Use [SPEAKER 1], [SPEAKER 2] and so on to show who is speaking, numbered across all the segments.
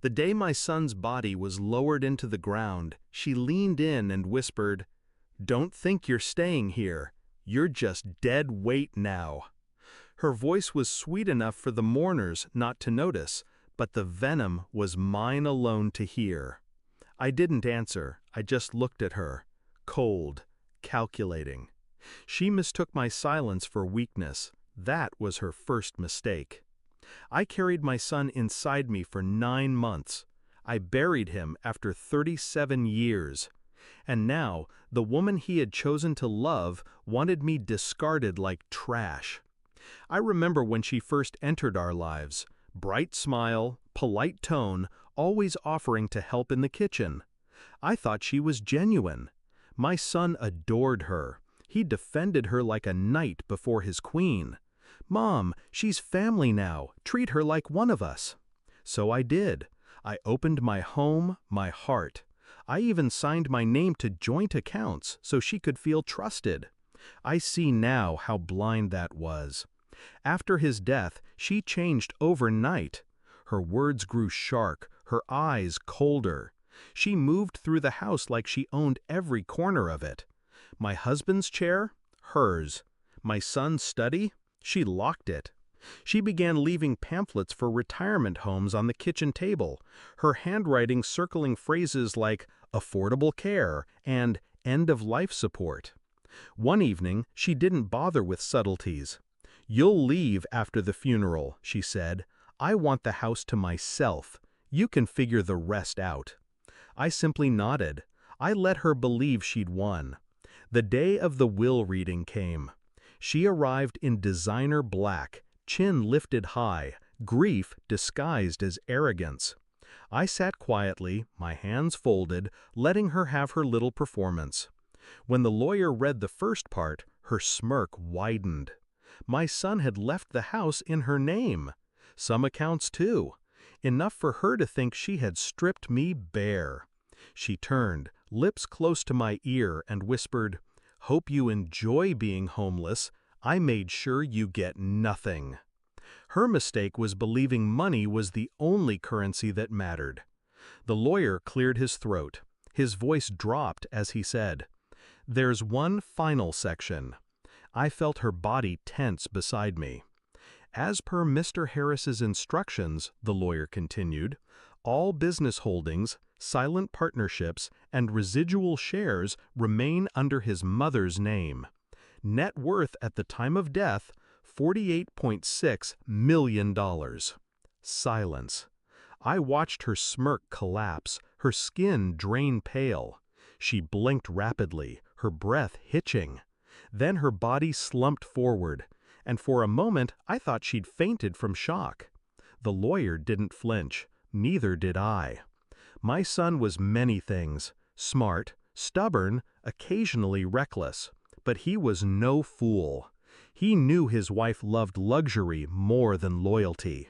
[SPEAKER 1] The day my son's body was lowered into the ground, she leaned in and whispered, "Don't think you're staying here. You're just dead weight now." Her voice was sweet enough for the mourners not to notice, but the venom was mine alone to hear. I didn't answer, I just looked at her, cold, calculating. She mistook my silence for weakness. That was her first mistake. I carried my son inside me for 9 months. I buried him after 37 years. And now, the woman he had chosen to love wanted me discarded like trash. I remember when she first entered our lives. Bright smile, polite tone, always offering to help in the kitchen. I thought she was genuine. My son adored her. He defended her like a knight before his queen. "Mom, she's family now. Treat her like one of us." So I did. I opened my home, my heart. I even signed my name to joint accounts so she could feel trusted. I see now how blind that was. After his death, she changed overnight. Her words grew sharp, her eyes colder. She moved through the house like she owned every corner of it. My husband's chair? Hers. My son's study? She locked it. She began leaving pamphlets for retirement homes on the kitchen table, her handwriting circling phrases like affordable care and end-of-life support. One evening, she didn't bother with subtleties. "You'll leave after the funeral," she said. "I want the house to myself. You can figure the rest out." I simply nodded. I let her believe she'd won. The day of the will reading came. She arrived in designer black, chin lifted high, grief disguised as arrogance. I sat quietly, my hands folded, letting her have her little performance. When the lawyer read the first part, her smirk widened. My son had left the house in her name. Some accounts too. Enough for her to think she had stripped me bare. She turned, lips close to my ear, and whispered, "Hope you enjoy being homeless. I made sure you get nothing." Her mistake was believing money was the only currency that mattered. The lawyer cleared his throat. His voice dropped as he said, "There's one final section." I felt her body tense beside me. "As per Mr. Harris's instructions," the lawyer continued, "all business holdings, silent partnerships, and residual shares remain under his mother's name. Net worth at the time of death, $48.6 million. Silence. I watched her smirk collapse, her skin drain pale. She blinked rapidly, her breath hitching. Then her body slumped forward, and for a moment I thought she'd fainted from shock. The lawyer didn't flinch, neither did I. My son was many things, smart, stubborn, occasionally reckless, but he was no fool. He knew his wife loved luxury more than loyalty.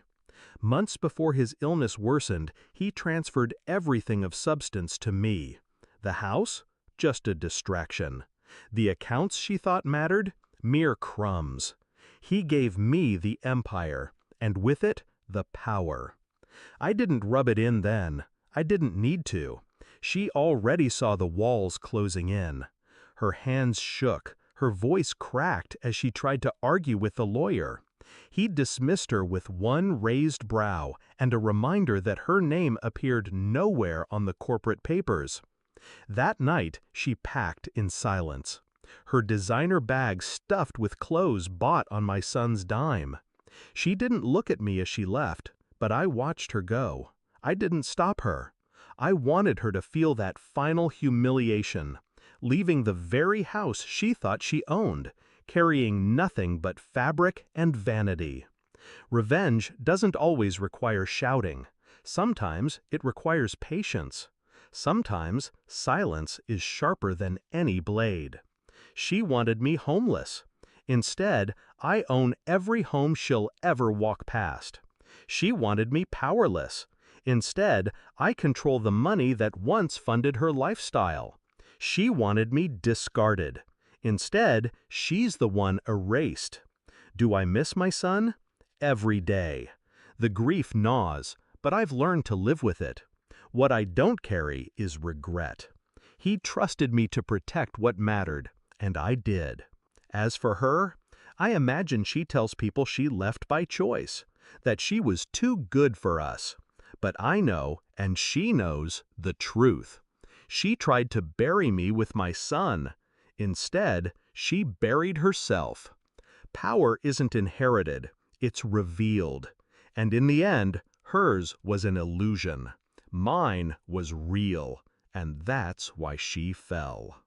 [SPEAKER 1] Months before his illness worsened, he transferred everything of substance to me. The house? Just a distraction. The accounts she thought mattered? Mere crumbs. He gave me the empire, and with it, the power. I didn't rub it in then. I didn't need to. She already saw the walls closing in. Her hands shook, her voice cracked as she tried to argue with the lawyer. He dismissed her with one raised brow and a reminder that her name appeared nowhere on the corporate papers. That night, she packed in silence. Her designer bag stuffed with clothes bought on my son's dime. She didn't look at me as she left, but I watched her go. I didn't stop her. I wanted her to feel that final humiliation, leaving the very house she thought she owned, carrying nothing but fabric and vanity. Revenge doesn't always require shouting. Sometimes it requires patience. Sometimes silence is sharper than any blade. She wanted me homeless. Instead, I own every home she'll ever walk past. She wanted me powerless. Instead, I control the money that once funded her lifestyle. She wanted me discarded. Instead, she's the one erased. Do I miss my son? Every day. The grief gnaws, but I've learned to live with it. What I don't carry is regret. He trusted me to protect what mattered, and I did. As for her, I imagine she tells people she left by choice, that she was too good for us. But I know, and she knows, the truth. She tried to bury me with my son. Instead, she buried herself. Power isn't inherited, it's revealed. And in the end, hers was an illusion. Mine was real, and that's why she fell.